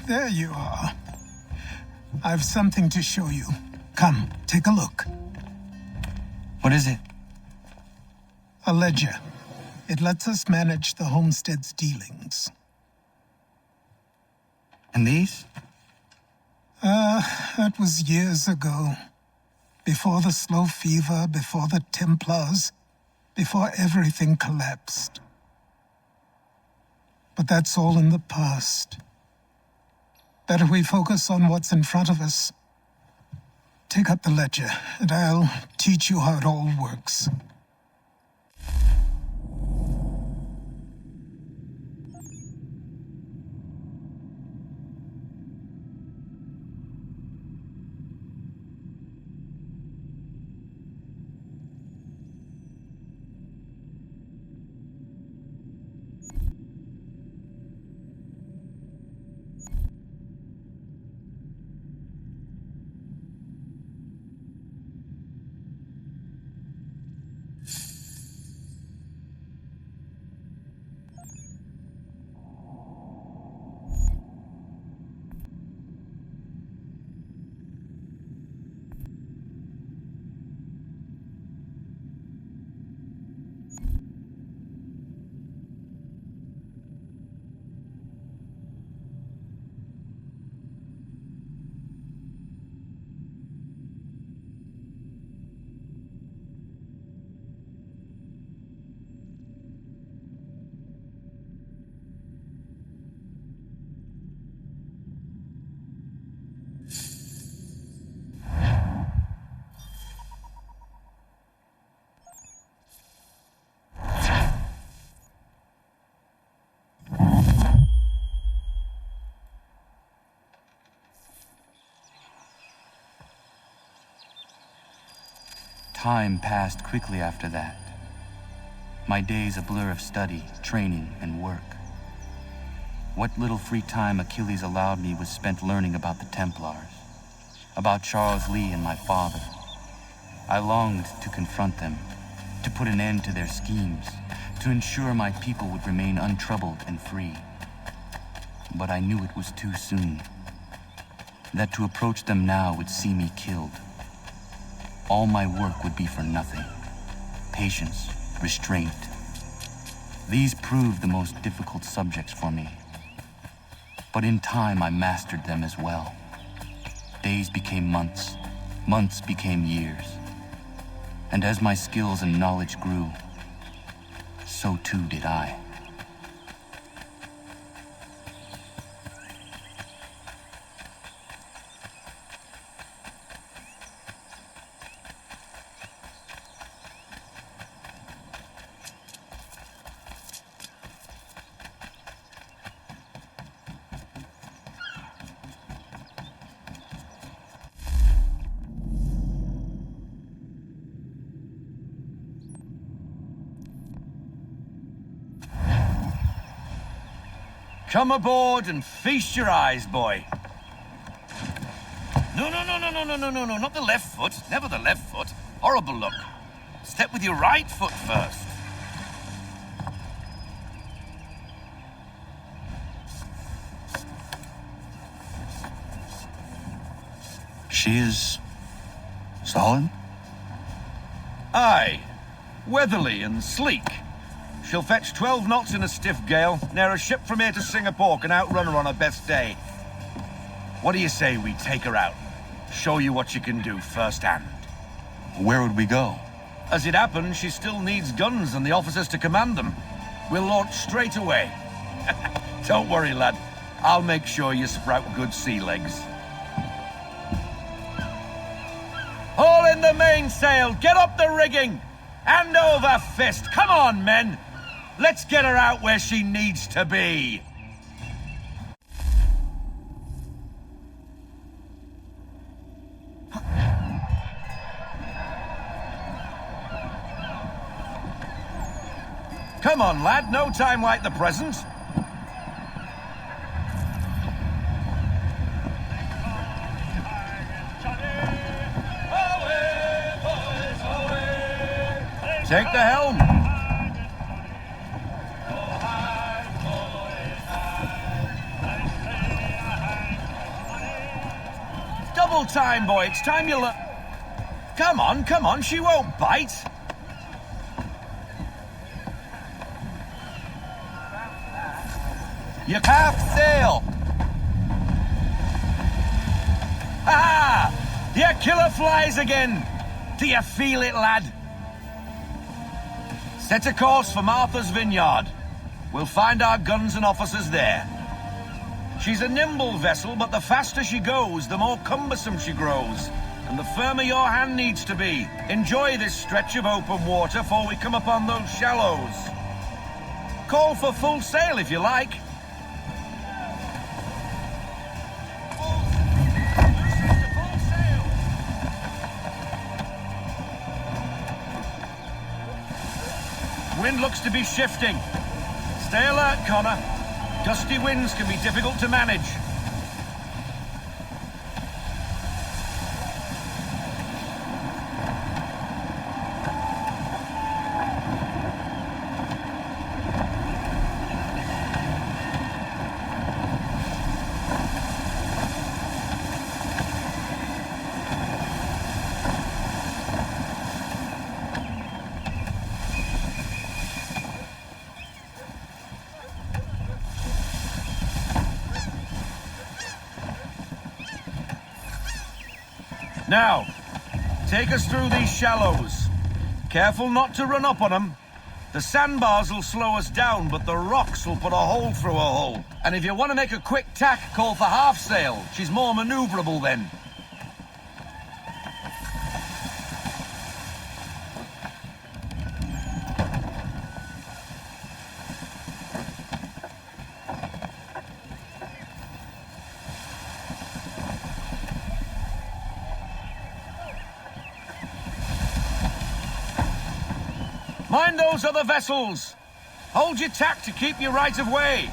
There you are. I've something to show you. Come, take a look. What is it? A ledger. It lets us manage the homestead's dealings. And these? That was years ago. Before the slow fever, before the Templars, before everything collapsed. But that's all in the past. Better we focus on what's in front of us. Take up the ledger, and I'll teach you how it all works. Time passed quickly after that. My days a blur of study, training, and work. What little free time Achilles allowed me was spent learning about the Templars, about Charles Lee and my father. I longed to confront them, to put an end to their schemes, to ensure my people would remain untroubled and free. But I knew it was too soon, that to approach them now would see me killed. All my work would be for nothing. Patience, restraint. These proved the most difficult subjects for me. But in time I mastered them as well. Days became months, months became years. And as my skills and knowledge grew, so too did I. Come aboard and feast your eyes, boy. No, not the left foot. Never the left foot. Horrible look. Step with your right foot first. She is solid? Aye. Weatherly and sleek. She'll fetch 12 knots in a stiff gale, ne'er a ship from here to Singapore can outrun her on her best day. What do you say we take her out? Show you what she can do firsthand. Where would we go? As it happens, she still needs guns and the officers to command them. We'll launch straight away. Don't worry, lad. I'll make sure you sprout good sea legs. Haul in the mainsail! Get up the rigging! Hand over fist! Come on, men! Let's get her out where she needs to be! Come on, lad, no time like the present. Take the helm. Double time, boy. It's time you look. Come on, she won't bite. You half sail. Ha! Your killer flies again. Do you feel it, lad? Set a course for Martha's Vineyard. We'll find our guns and officers there. She's a nimble vessel, but the faster she goes, the more cumbersome she grows. And the firmer your hand needs to be. Enjoy this stretch of open water before we come upon those shallows. Call for full sail if you like. Wind looks to be shifting. Stay alert, Connor. Gusty winds can be difficult to manage. Now, take us through these shallows. Careful not to run up on them. The sandbars will slow us down, but the rocks will put a hole through a hull. And if you want to make a quick tack, call for half sail. She's more maneuverable then. Mind those other vessels. Hold your tack to keep your right of way.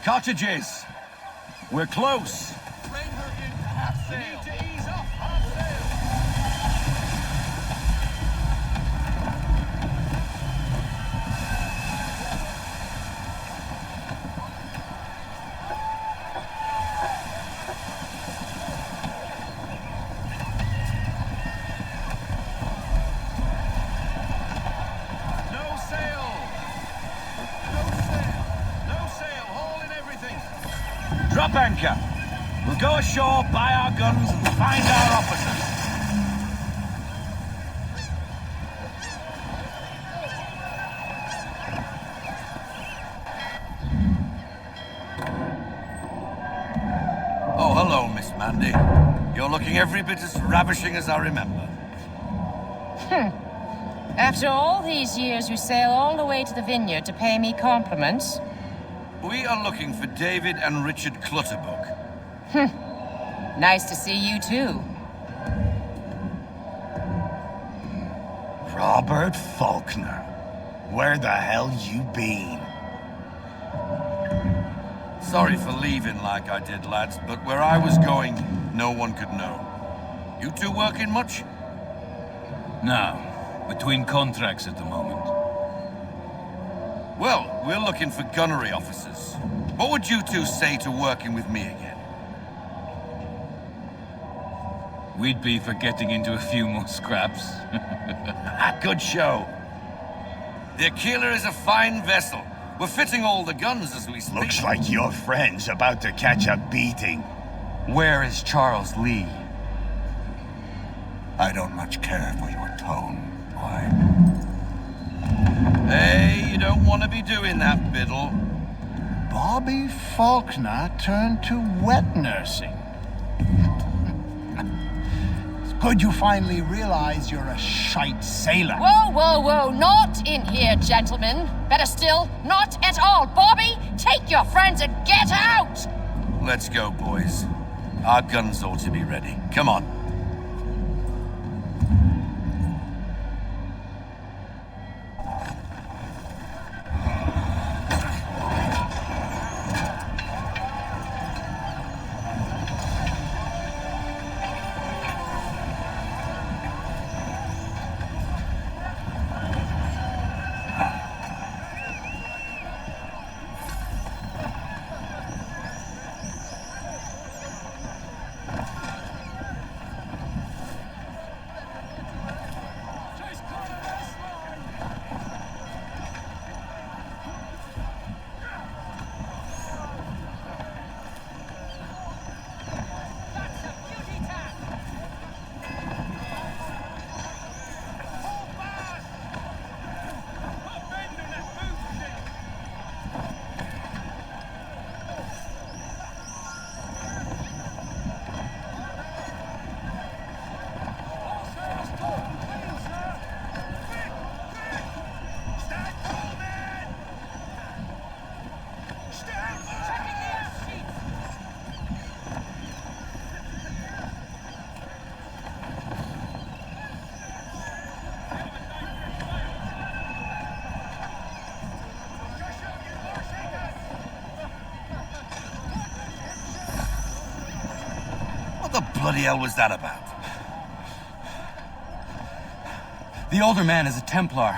Cottages. We're close. Bring her in half sail. You need to ease off half No sail. Drop anchor. We'll go ashore, buy our guns, and find our officers. Oh, hello, Miss Mandy. You're looking every bit as ravishing as I remember. After all these years, you sail all the way to the vineyard to pay me compliments? We are looking for David and Richard Clutterbuck. Nice to see you, too. Robert Faulkner. Where the hell you been? Sorry for leaving like I did, lads, but where I was going, no one could know. You two working much? No, between contracts at the moment. Well, we're looking for gunnery officers. What would you two say to working with me again? we'd be for getting into a few more scraps. A good show. The Aquila is a fine vessel. We're fitting all the guns as we speak. Looks like your friend's about to catch a beating. Where is Charles Lee? I don't much care for your tone, boy. Hey, you don't want to be doing that, Biddle. Bobby Faulkner turned to wet nursing. It's good you finally realize you're a shite sailor. Whoa, whoa, whoa, not in here, gentlemen. Better still, not at all. Bobby, take your friends and get out! Let's go, boys. Our guns ought to be ready. Come on. What the bloody hell was that about? The older man is a Templar.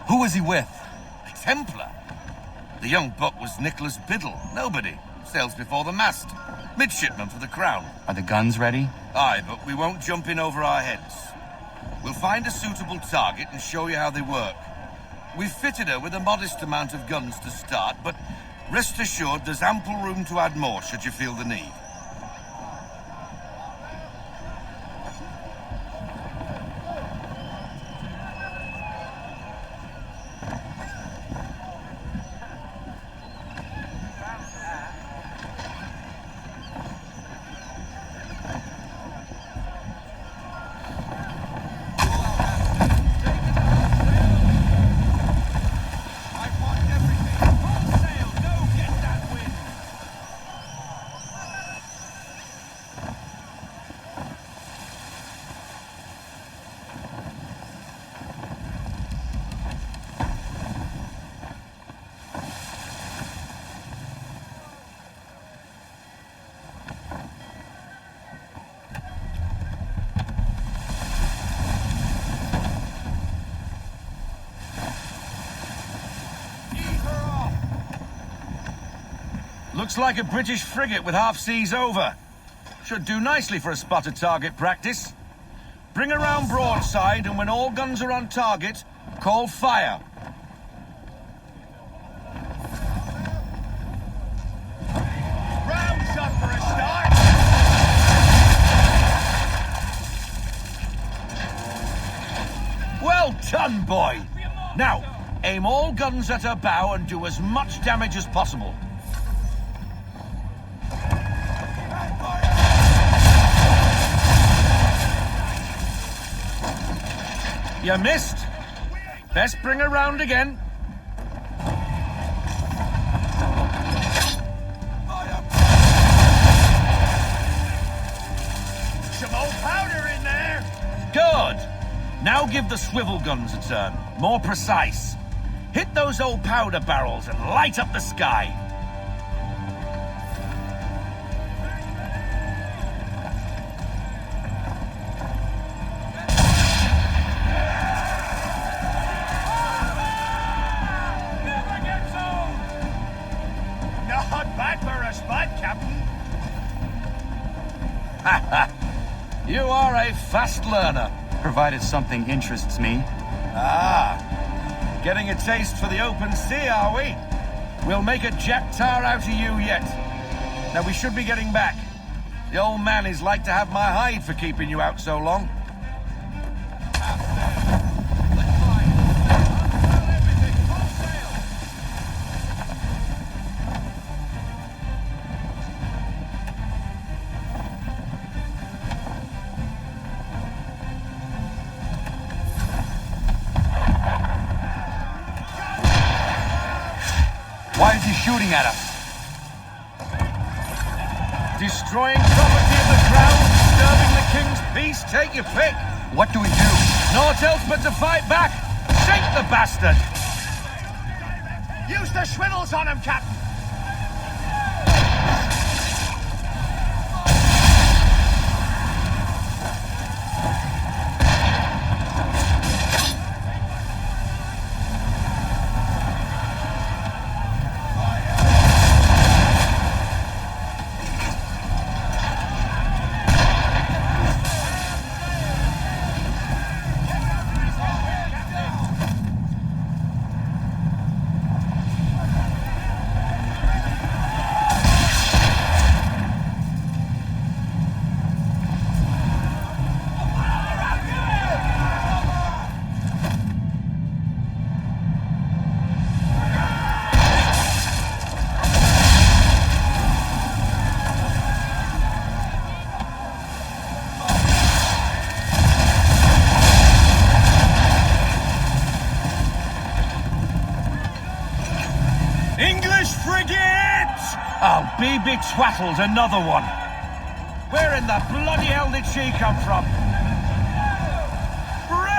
Who was he with? A Templar? The young buck was Nicholas Biddle. Nobody. Sails before the mast. Midshipman for the Crown. Are the guns ready? Aye, but we won't jump in over our heads. We'll find a suitable target and show you how they work. We've fitted her with a modest amount of guns to start, but rest assured there's ample room to add more should you feel the need. Looks like a British frigate with half seas over. Should do nicely for a spotted target practice. Bring her round broadside, and when all guns are on target, call fire. Rounds up for a start. Well done, boy. Now, aim all guns at her bow and do as much damage as possible. You missed. Best bring her round again. Some old powder in there. Good. Now give the swivel guns a turn. More precise. Hit those old powder barrels and light up the sky. You are a fast learner. Provided something interests me. Ah, getting a taste for the open sea, are we? We'll make a jack tar out of you yet. Now we should be getting back. The old man is like to have my hide for keeping you out so long. Why is he shooting at us? Destroying property of the crown, disturbing the king's peace, take your pick. What do we do? Naught else but to fight back. Sink the bastard. Use the swivels on him, Captain! English frigate! Oh, BB Twattle's another one. Where in the bloody hell did she come from? Brace!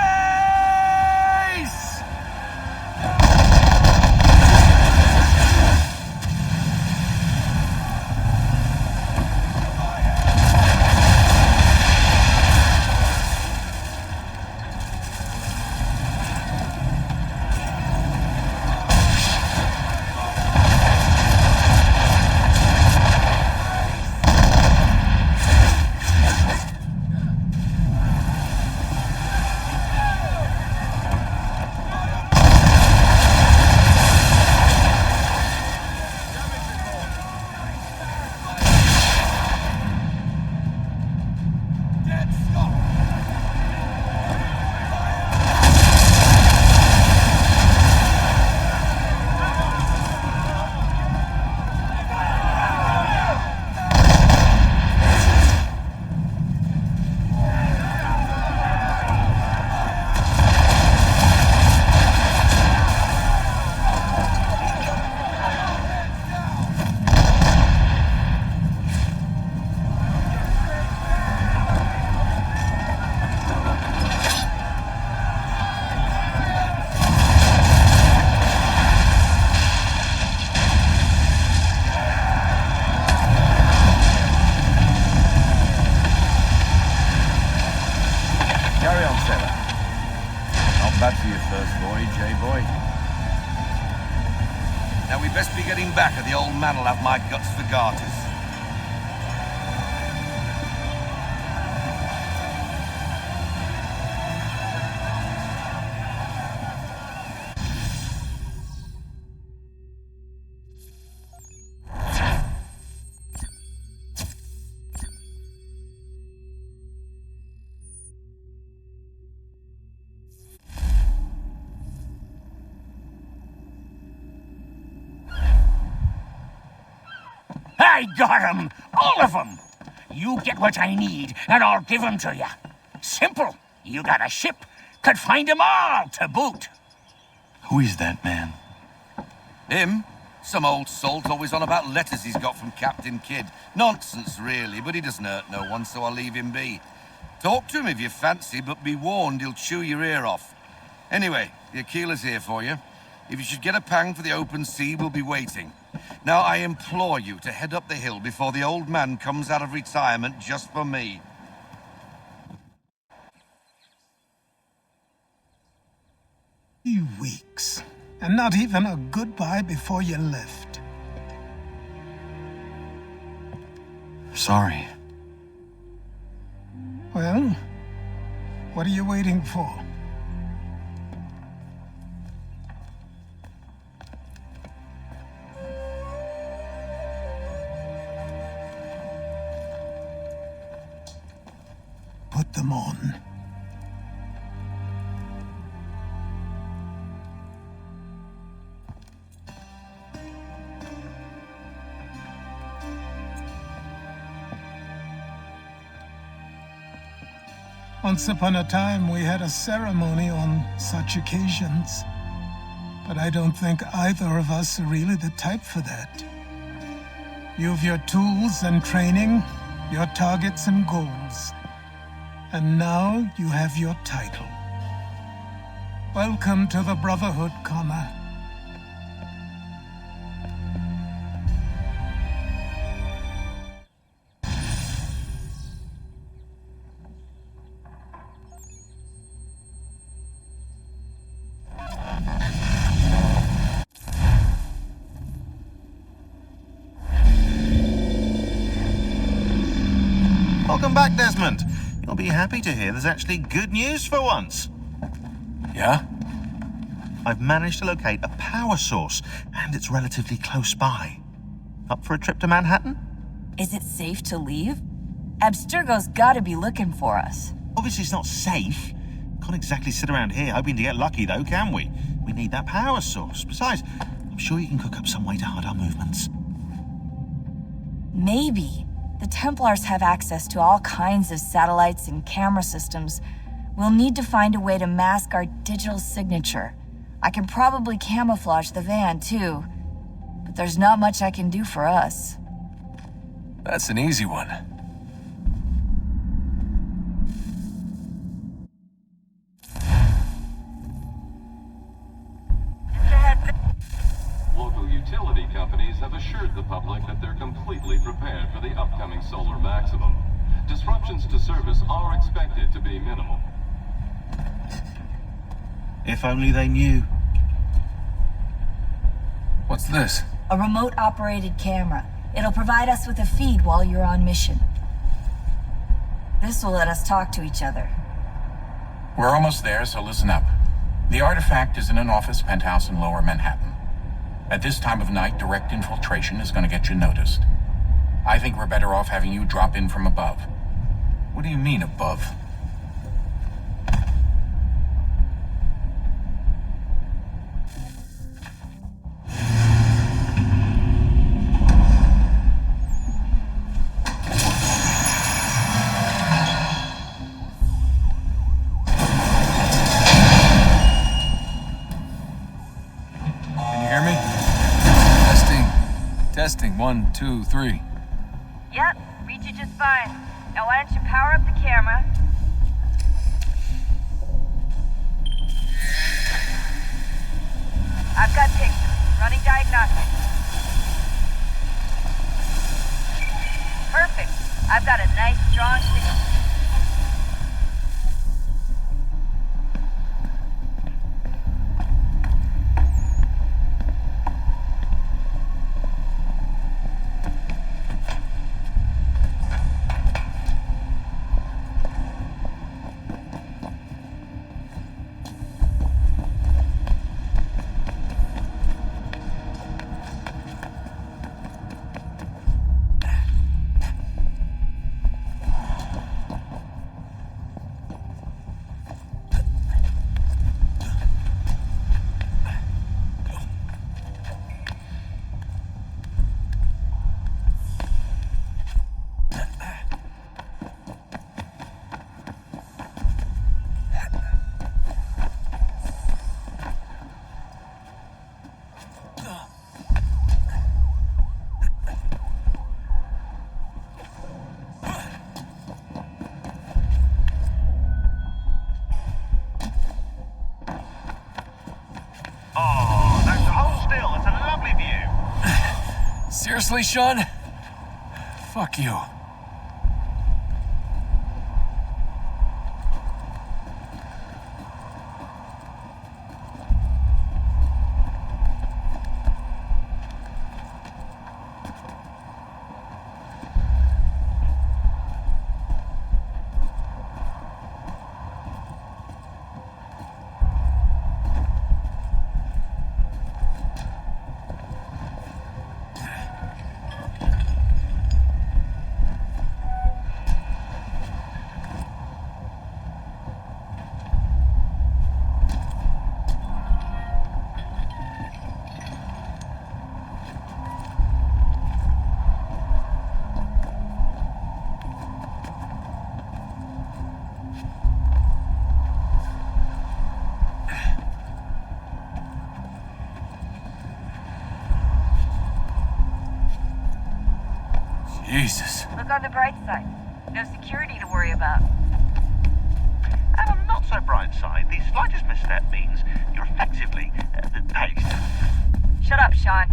Carry on, sailor. Not bad for your first voyage, eh, boy? Now we best be getting back, or the old man'll have my guts for garters. I got 'em! All of 'em! You get what I need, and I'll give 'em to you. Simple. You got a ship, could find 'em all to boot. Who is that man? Him? Some old salt always on about letters he's got from Captain Kidd. Nonsense, really, but he doesn't hurt no one, so I'll leave him be. Talk to him if you fancy, but be warned he'll chew your ear off. Anyway, the Aquila's here for you. If you should get a pang for the open sea, we'll be waiting. Now, I implore you to head up the hill before the old man comes out of retirement just for me. 3 weeks, and not even a goodbye before you left. Sorry. Well, what are you waiting for? Put them on. Once upon a time, we had a ceremony on such occasions. But I don't think either of us are really the type for that. You've your tools and training, your targets and goals. And now you have your title. Welcome to the Brotherhood, Connor. Welcome back, Desmond. You'll be happy to hear there's actually good news for once. Yeah? I've managed to locate a power source, and it's relatively close by. Up for a trip to Manhattan? Is it safe to leave? Abstergo's gotta be looking for us. Obviously it's not safe. Can't exactly sit around here hoping to get lucky, though, can we? We need that power source. Besides, I'm sure you can cook up some way to hide our movements. Maybe. The Templars have access to all kinds of satellites and camera systems. We'll need to find a way to mask our digital signature. I can probably camouflage the van, too. But there's not much I can do for us. That's an easy one. Local utility companies have assured the public that they're completely prepared for the upcoming solar maximum. Disruptions to service are expected to be minimal. If only they knew. What's this? A remote-operated camera. It'll provide us with a feed while you're on mission. This will let us talk to each other. We're almost there, so listen up. The artifact is in an office penthouse in Lower Manhattan. At this time of night, direct infiltration is going to get you noticed. I think we're better off having you drop in from above. What do you mean, above? Testing, 1, 2, 3. Yep, reach you just fine. Now why don't you power up the camera? I've got pictures. Running diagnostics. Perfect. I've got a nice strong signal. Seriously, Sean? Fuck you. Jesus. Look on the bright side. No security to worry about. And on the not so bright side, the slightest misstep means you're effectively paced. Shut up, Sean.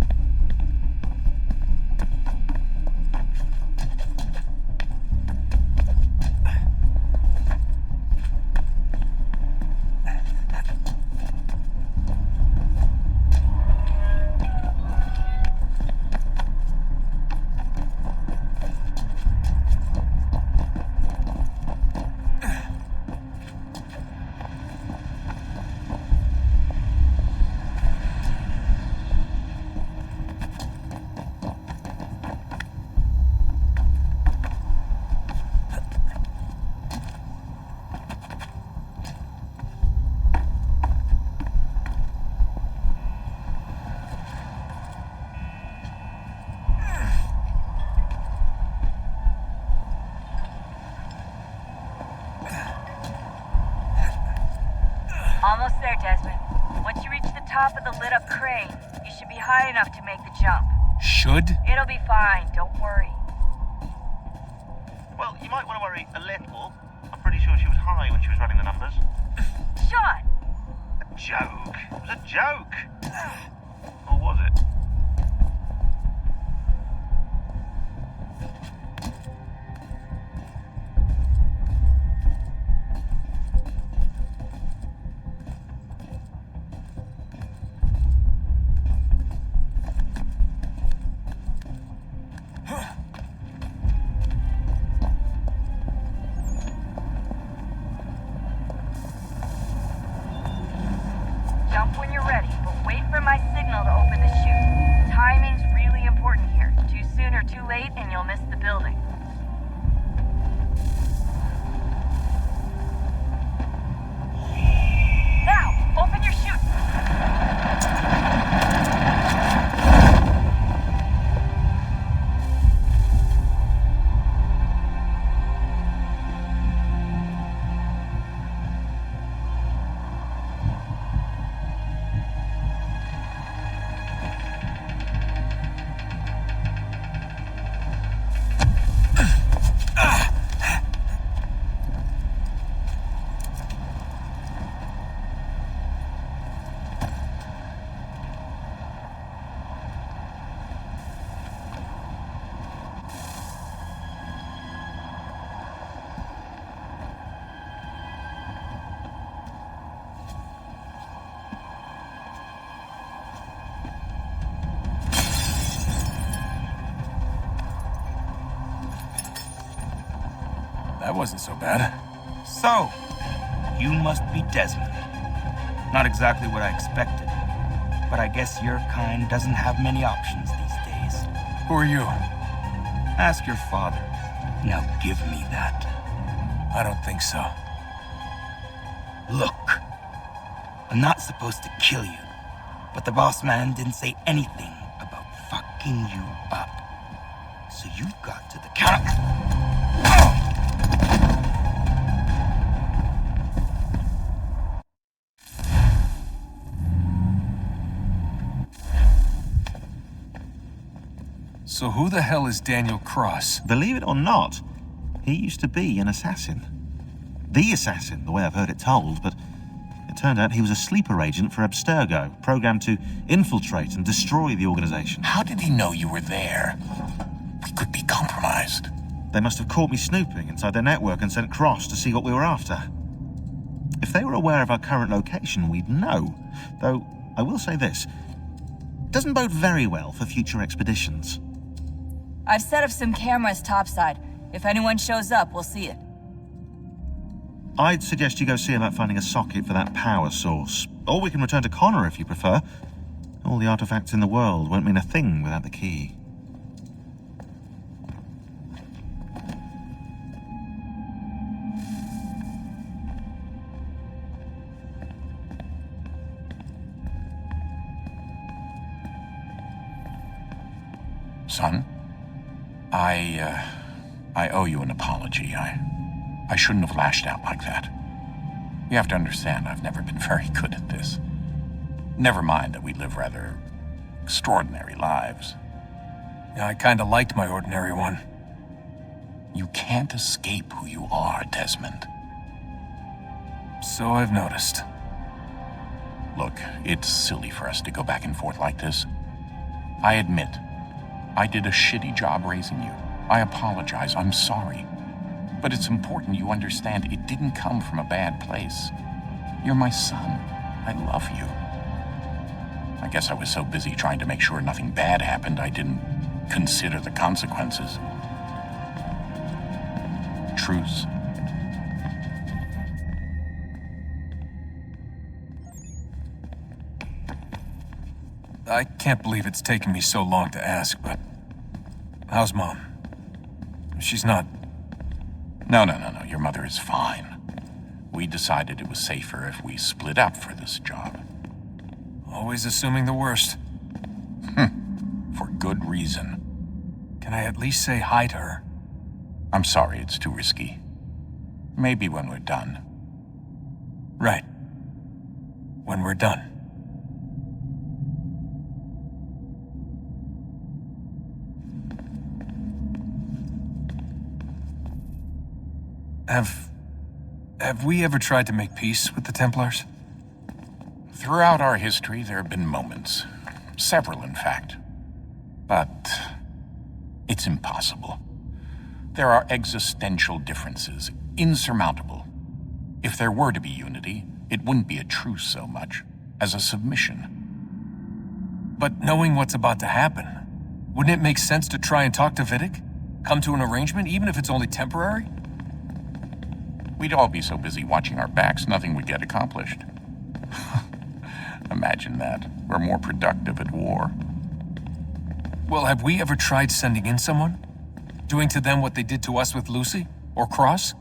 Almost there, Desmond. Once you reach the top of the lit-up crane, you should be high enough to make the jump. Should? It'll be fine, don't worry. Well, you might want to worry a little. I'm pretty sure she was high when she was running the numbers. Sean! A joke. It was a joke. Or was it? Jump when you're ready, but wait for my signal to open the chute. Timing's really important here. Too soon or too late, and you'll miss the building. Now, open your chute. That wasn't so bad. So, you must be Desmond. Not exactly what I expected, but I guess your kind doesn't have many options these days. Who are you? Ask your father. Now give me that. I don't think so. Look, I'm not supposed to kill you, but the boss man didn't say anything about fucking you up. So you've got to the count of... So who the hell is Daniel Cross? Believe it or not, he used to be an assassin. The assassin, the way I've heard it told, but it turned out he was a sleeper agent for Abstergo, programmed to infiltrate and destroy the organization. How did he know you were there? We could be compromised. They must have caught me snooping inside their network and sent Cross to see what we were after. If they were aware of our current location, we'd know. Though, I will say this, it doesn't bode very well for future expeditions. I've set up some cameras topside. If anyone shows up, we'll see it. I'd suggest you go see about finding a socket for that power source. Or we can return to Connor if you prefer. All the artifacts in the world won't mean a thing without the key. Son, I owe you an apology. I shouldn't have lashed out like that. You have to understand, I've never been very good at this. Never mind that we live rather extraordinary lives. Yeah, I kinda liked my ordinary one. You can't escape who you are, Desmond. So I've noticed. Look, it's silly for us to go back and forth like this. I admit, I did a shitty job raising you. I apologize, I'm sorry. But it's important you understand it didn't come from a bad place. You're my son. I love you. I guess I was so busy trying to make sure nothing bad happened, I didn't consider the consequences. Truce. I can't believe it's taken me so long to ask, but... how's Mom? She's not... No. Your mother is fine. We decided it was safer if we split up for this job. Always assuming the worst. For good reason. Can I at least say hi to her? I'm sorry, it's too risky. Maybe when we're done. Right. When we're done. Have we ever tried to make peace with the Templars? Throughout our history, there have been moments. Several, in fact. But it's impossible. There are existential differences, insurmountable. If there were to be unity, it wouldn't be a truce so much as a submission. But knowing what's about to happen, wouldn't it make sense to try and talk to Vidic? Come to an arrangement, even if it's only temporary? We'd all be so busy watching our backs, nothing would get accomplished. Imagine that. We're more productive at war. Well, have we ever tried sending in someone? Doing to them what they did to us with Lucy? Or Cross?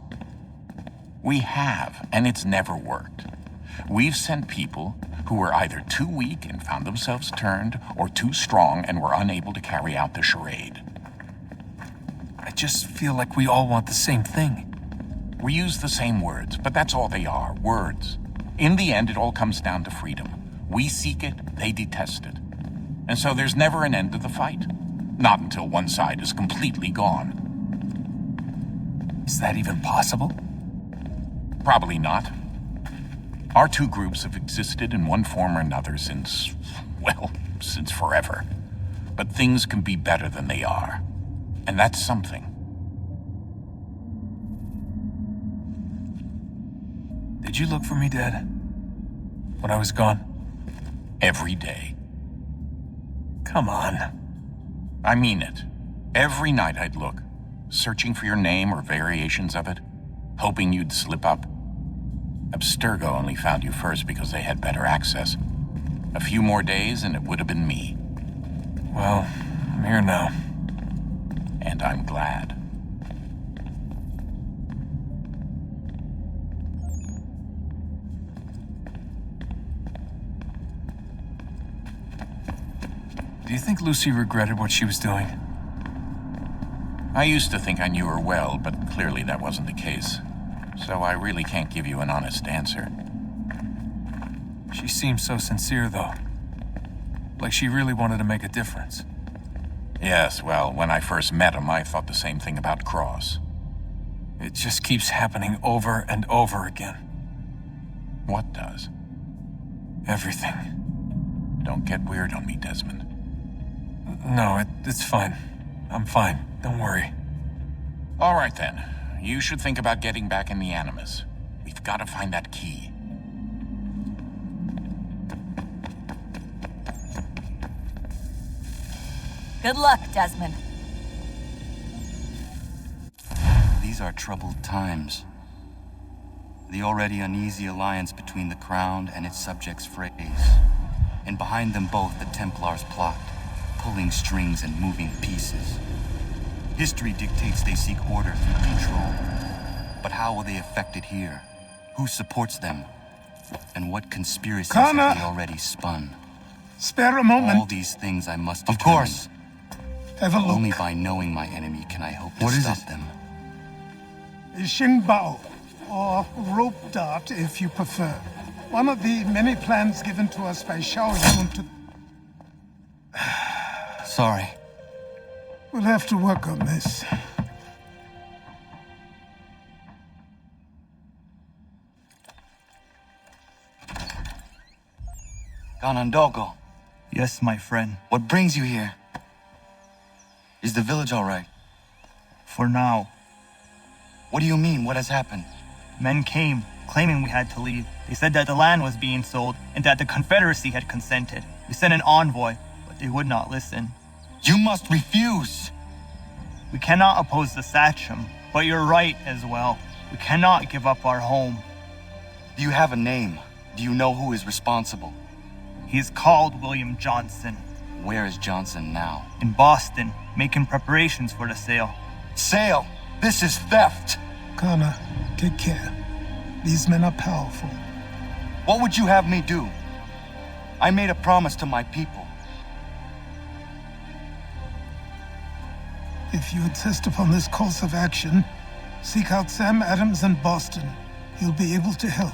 We have, and it's never worked. We've sent people who were either too weak and found themselves turned, or too strong and were unable to carry out the charade. I just feel like we all want the same thing. We use the same words, but that's all they are, words. In the end, it all comes down to freedom. We seek it, they detest it. And so there's never an end to the fight. Not until one side is completely gone. Is that even possible? Probably not. Our two groups have existed in one form or another since forever. But things can be better than they are. And that's something. Did you look for me, Dad? When I was gone? Every day. Come on. I mean it. Every night I'd look, searching for your name or variations of it, hoping you'd slip up. Abstergo only found you first because they had better access. A few more days and it would have been me. Well, I'm here now. And I'm glad. Do you think Lucy regretted what she was doing? I used to think I knew her well, but clearly that wasn't the case. So I really can't give you an honest answer. She seemed so sincere, though. Like she really wanted to make a difference. Yes, well, when I first met him, I thought the same thing about Cross. It just keeps happening over and over again. What does? Everything. Don't get weird on me, Desmond. No, it's fine. I'm fine. Don't worry. All right, then. You should think about getting back in the Animus. We've got to find that key. Good luck, Desmond. These are troubled times. The already uneasy alliance between the Crown and its subjects frays. And behind them both the Templars plot, pulling strings and moving pieces. History dictates they seek order through control. But how will they affect it here? Who supports them? And what conspiracies Connor! have they already spun? Spare a moment. All these things I must Of determine. course. Have a look. Only by knowing my enemy can I hope to stop them. Xingbao, or rope dart if you prefer. One of the many plans given to us by Xiao Yun to... Sorry. We'll have to work on this. Ganondogo, Yes, my friend. what brings you here? Is the village all right? For now. What do you mean? What has happened? Men came, claiming we had to leave. They said that the land was being sold and that the Confederacy had consented. We sent an envoy, but they would not listen. You must refuse! We cannot oppose the Sachem, but you're right as well. We cannot give up our home. Do you have a name? Do you know who is responsible? He is called William Johnson. Where is Johnson now? In Boston, making preparations for the sale. Sale! This is theft! Connor, take care. These men are powerful. What would you have me do? I made a promise to my people. If you insist upon this course of action, seek out Sam Adams in Boston. He'll be able to help.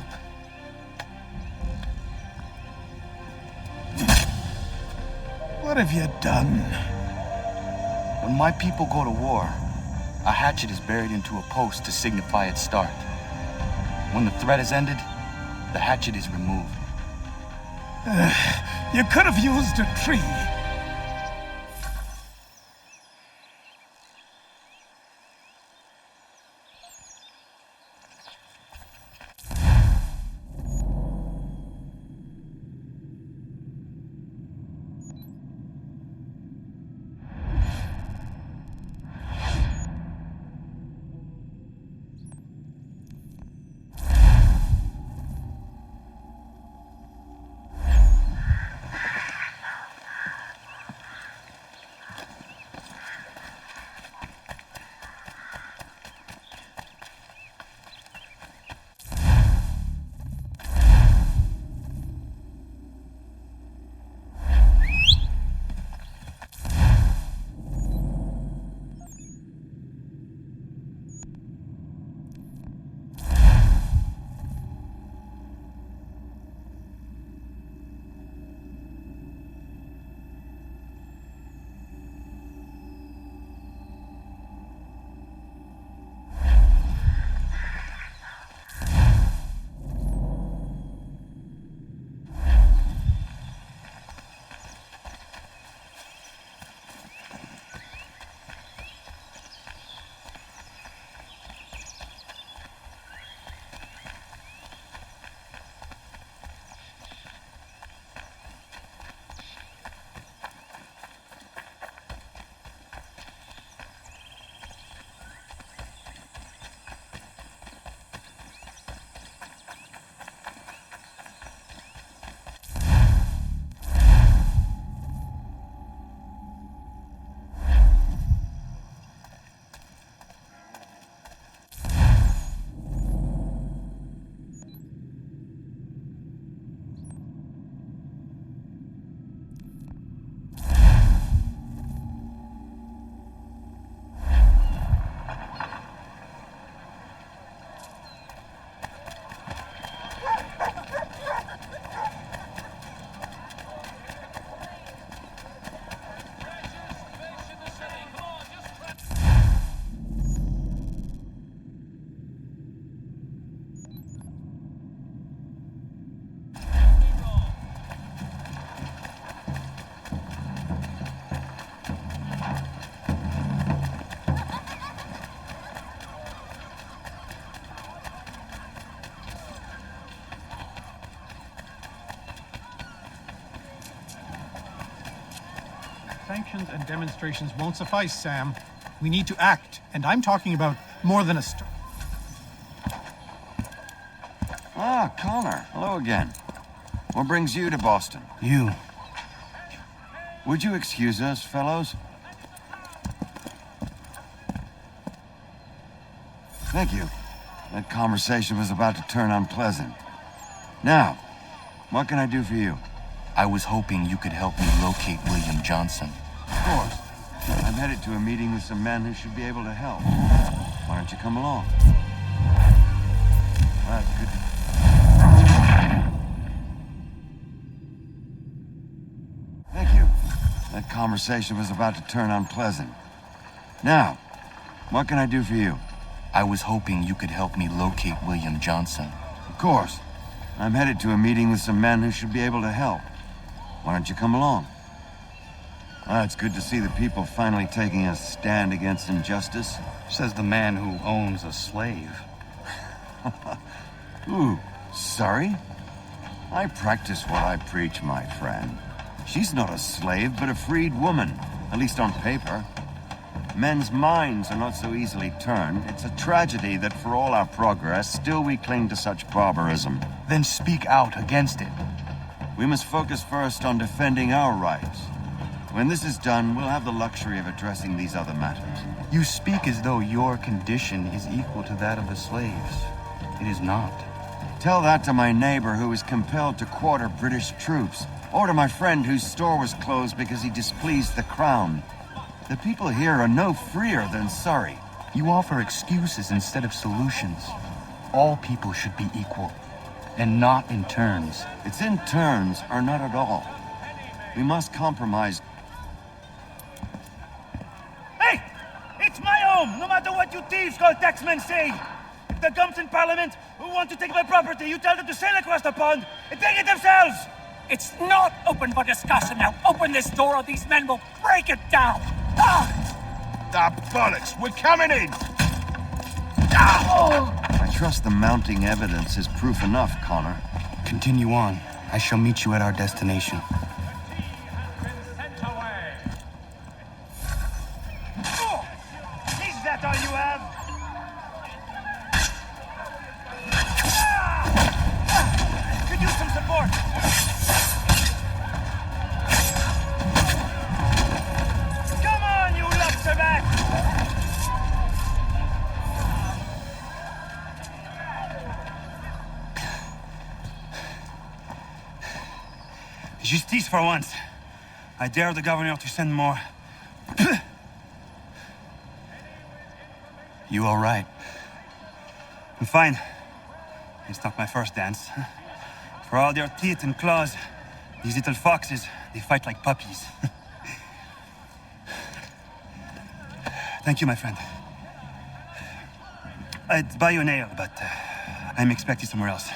What have you done? When my people go to war, a hatchet is buried into a post to signify its start. When the threat is ended, the hatchet is removed. You could have used a tree. Sanctions and demonstrations won't suffice, Sam. We need to act, and I'm talking about more than a Ah, Connor. Hello again. What brings you to Boston? You. Would you excuse us, fellows? Thank you. That conversation was about to turn unpleasant. Now, what can I do for you? I was hoping you could help me locate William Johnson. Of course. I'm headed to a meeting with some men who should be able to help. Why don't you come along? Good. Thank you. That conversation was about to turn unpleasant. Now, what can I do for you? I was hoping you could help me locate William Johnson. Of course. I'm headed to a meeting with some men who should be able to help. Why don't you come along? It's good to see the people finally taking a stand against injustice. Says the man who owns a slave. Ooh, sorry? I practice what I preach, my friend. She's not a slave, but a freed woman, at least on paper. Men's minds are not so easily turned. It's a tragedy that for all our progress, still we cling to such barbarism. Then speak out against it. We must focus first on defending our rights. When this is done, we'll have the luxury of addressing these other matters. You speak as though your condition is equal to that of the slaves. It is not. Tell that to my neighbor who was compelled to quarter British troops, or to my friend whose store was closed because he displeased the crown. The people here are no freer than Surrey. You offer excuses instead of solutions. All people should be equal, and not in turns. It's in turns or not at all. We must compromise. Hey! It's my home, no matter what you thieves called taxmen say! If the gumps in Parliament who want to take my property, you tell them to sail across the pond and take it themselves! It's not open for discussion now. Open this door or these men will break it down! Bollocks! We're coming in! I trust the mounting evidence is proof enough, Connor. Continue on. I shall meet you at our destination. Is that all you have? Could use some support. Come on, you lobsterback! Justice for once. I dare the governor to send more. You all right? I'm fine. It's not my first dance. For all their teeth and claws, these little foxes, they fight like puppies. Thank you, my friend. I'd buy you an ale, but I'm expected somewhere else.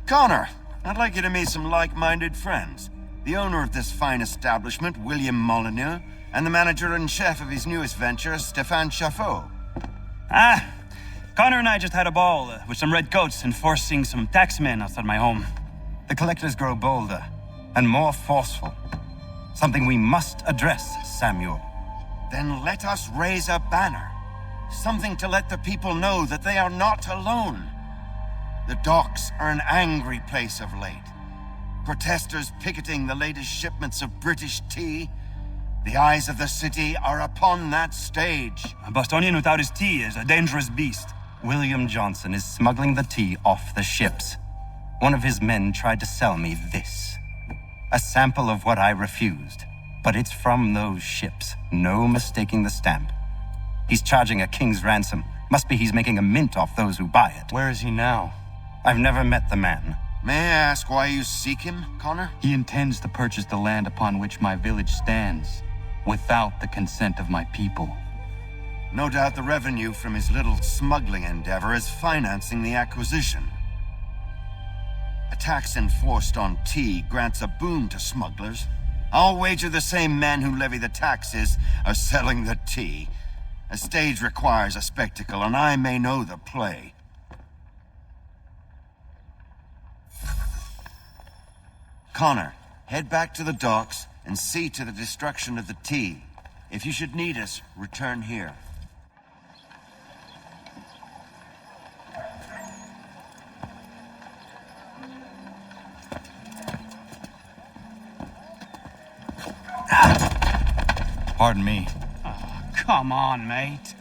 Connor, I'd like you to meet some like-minded friends. The owner of this fine establishment, William Molyneux, and the manager and chef of his newest venture, Stéphane Chaffeau. Connor and I just had a ball with some red coats enforcing some taxmen outside my home. The collectors grow bolder and more forceful. Something we must address, Samuel. Then let us raise a banner. Something to let the people know that they are not alone. The docks are an angry place of late. Protesters picketing the latest shipments of British tea. The eyes of the city are upon that stage. A Bostonian without his tea is a dangerous beast. William Johnson is smuggling the tea off the ships. One of his men tried to sell me this. A sample of what I refused. But it's from those ships. No mistaking the stamp. He's charging a king's ransom. Must be he's making a mint off those who buy it. Where is he now? I've never met the man, May I ask why you seek him, Connor? He intends to purchase the land upon which my village stands, without the consent of my people. No doubt the revenue from his little smuggling endeavor is financing the acquisition. A tax enforced on tea grants a boon to smugglers. I'll wager the same men who levy the taxes are selling the tea. A stage requires a spectacle, and I may know the play. Connor, head back to the docks and see to the destruction of the tea. If you should need us, return here. Pardon me. Oh, come on, mate.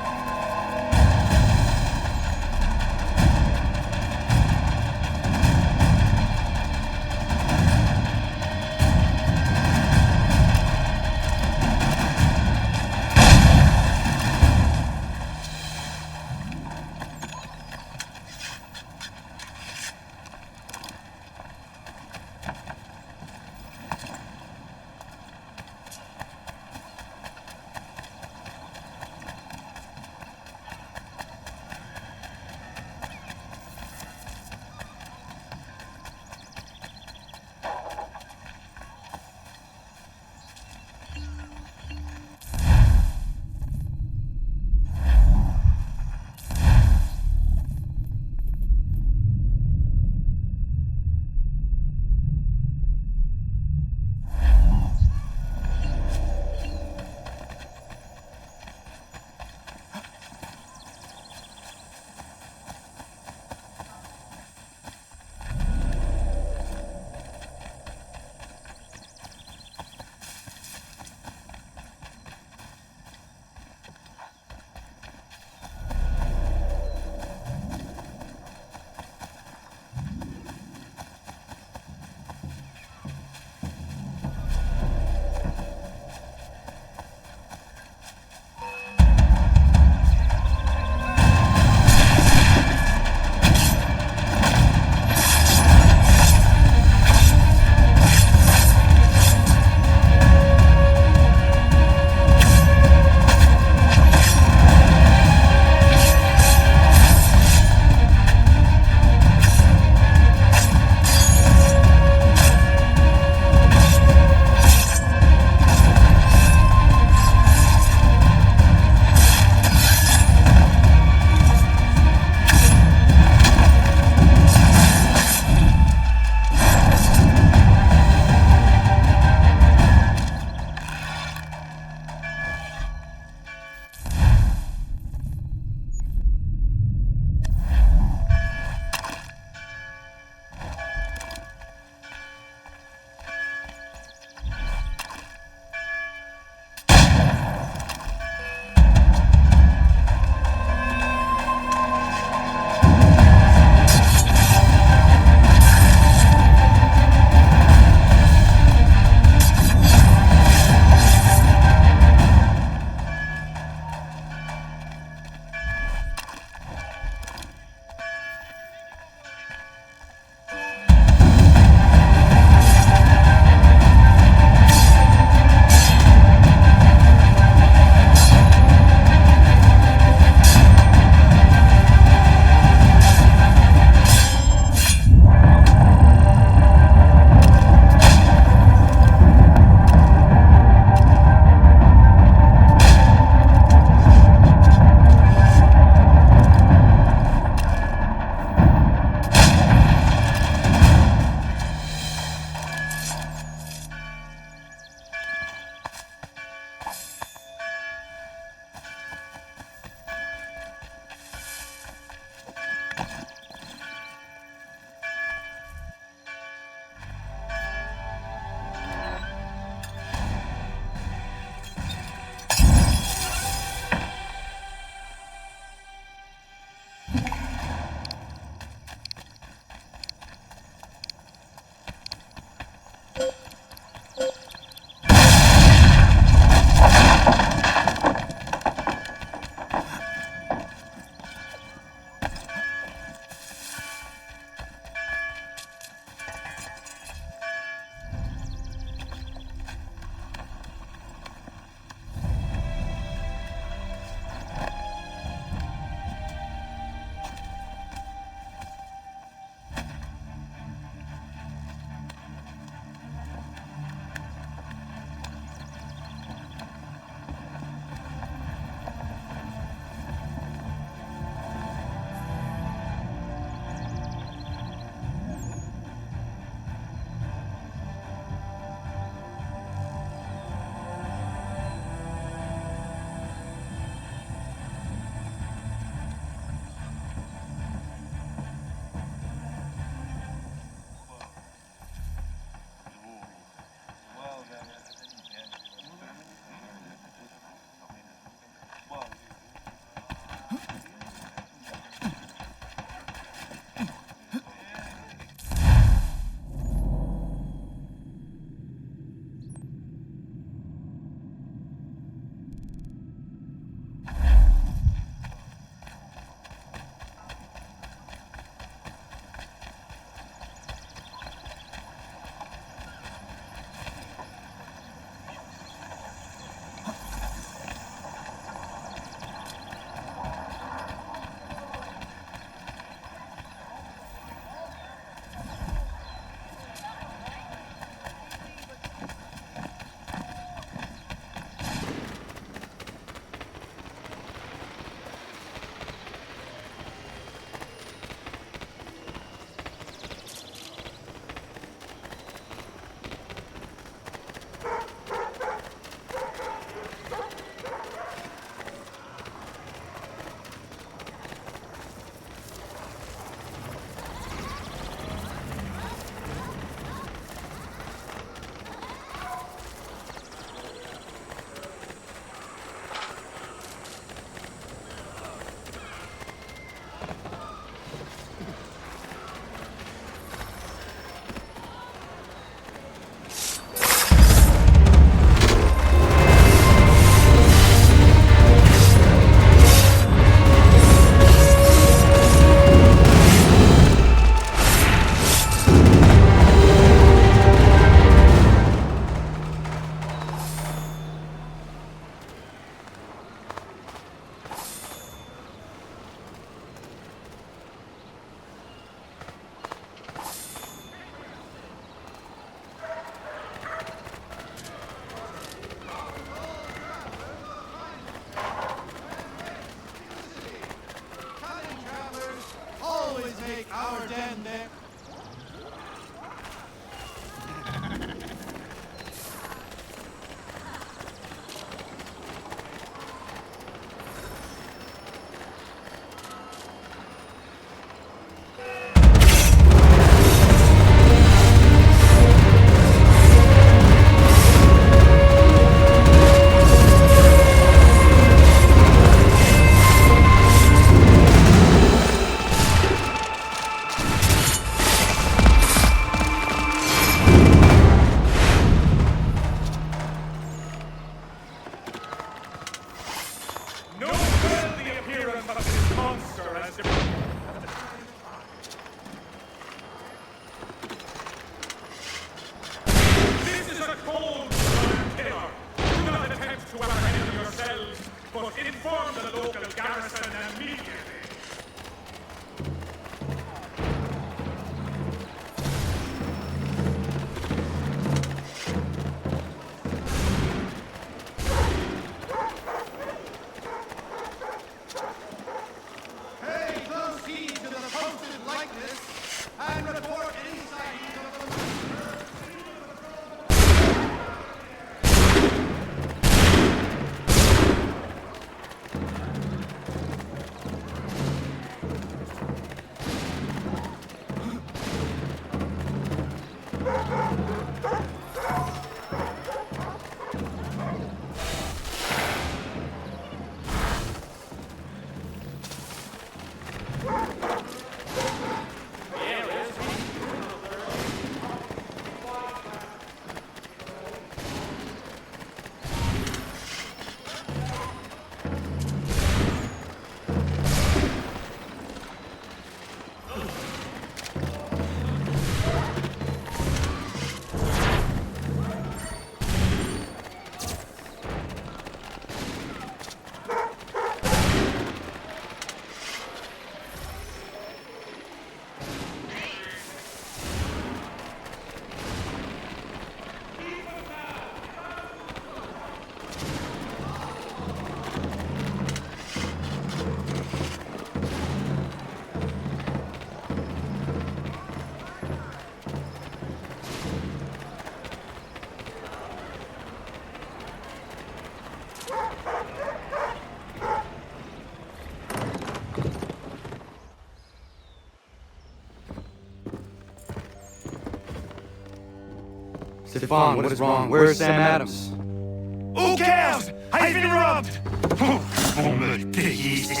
Stefan, what is wrong? Where's Sam Adams? Who cares? I've been robbed! Vont me le payer, ces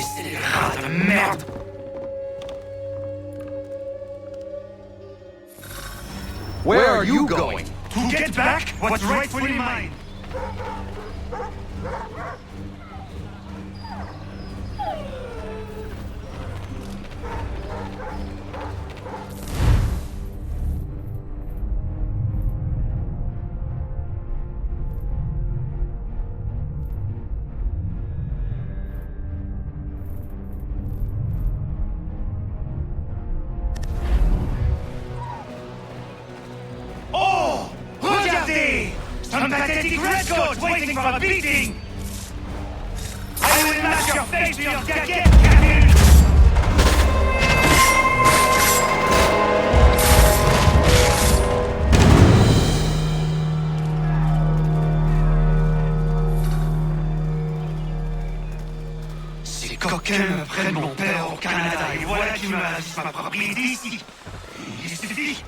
rats de merde! Where are you going? To get back what's rightfully mine! Some pathetic redcoats waiting for a beating! I will mash your face to your jacket, Captain! Ces coquins me prennent mon père au Canada et voilà qui me ravise ma propriété ici. Il suffit.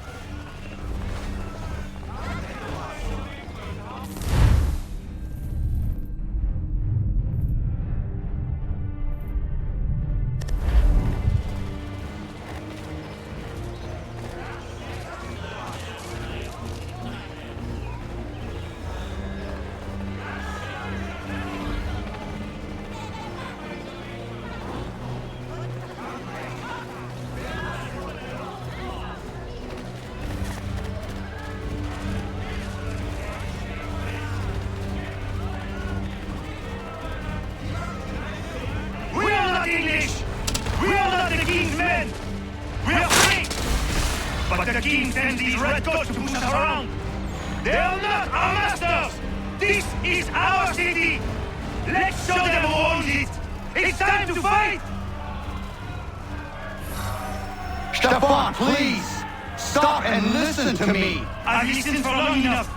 English! We are not the king's men! We are free! But the king sends these redcoats to push us around! They are not our masters! This is our city! Let's show them who owns it! It's time to fight! Stefan, please! Stop and listen to me! I've listened for long enough!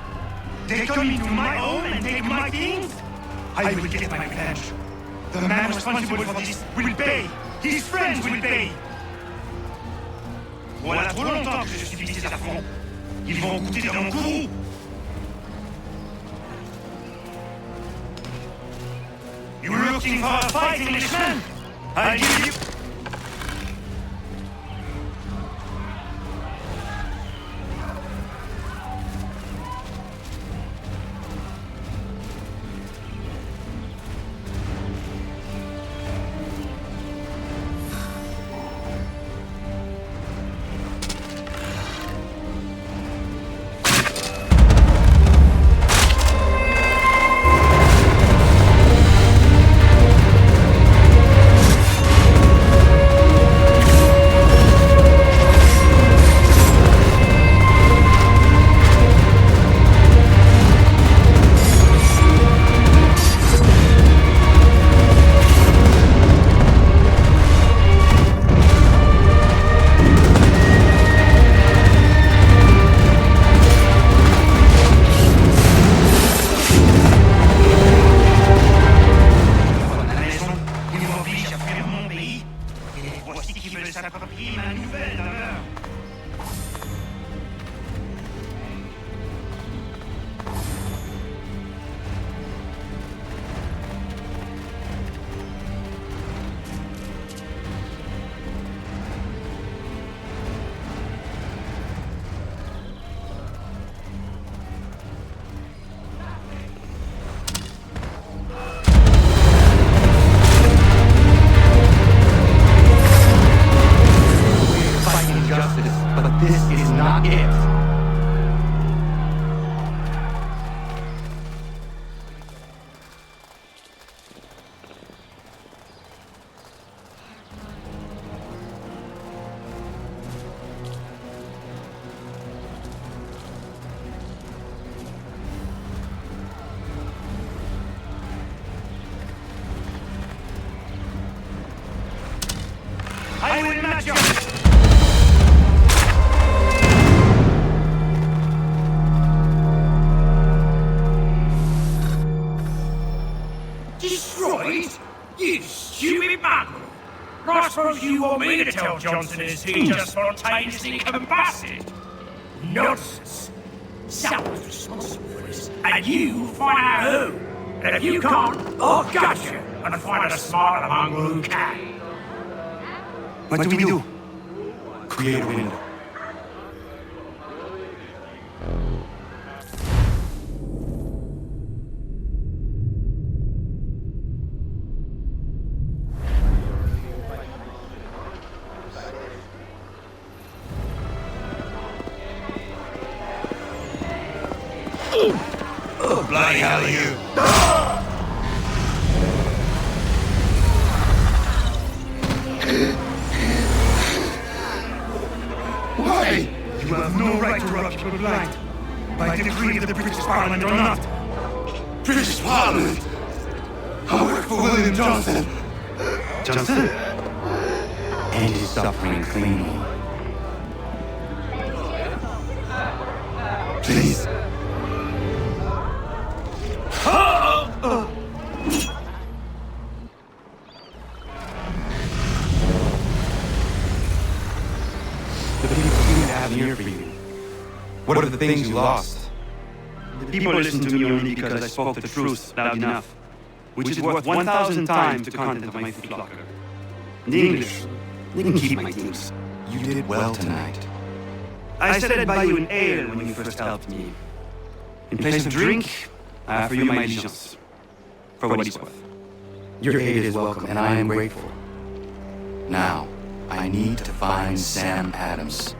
They come into my home and take my things? I will get my revenge! The man responsible for this will pay! His friends will pay! Voilà trop longtemps que je subis ces affronts! Ils vont goûter dans mon courroux! You're looking for a fight, Englishman? I'll give you... I will match you! Destroyed? You stupid mongrel! I suppose you want me to tell Johnson his he just spontaneously combusted? Nonsense! Someone's responsible for this, and you find out who. And if you can't, I'll gut you and find a smarter mongrel who can. What do we do? Create a window. Oh, bloody hell are you? Why? You have no right to rob people blind. By decree of the British Parliament or not. British Parliament? I work for William Johnson. Johnson? And he's suffering cleanly. Please. The people seem to have an ear for you. What are the things you lost? The people listen to me only because I spoke the truth loud enough, which is worth 1,000 times the content of my footlocker. The English, they can keep my things. You did well tonight. I said I'd buy you an ale when you first helped me. In place of drink, I offer you my allegiance. For what it's worth. Your aid is welcome, and I am grateful. Now, I need to find Sam Adams.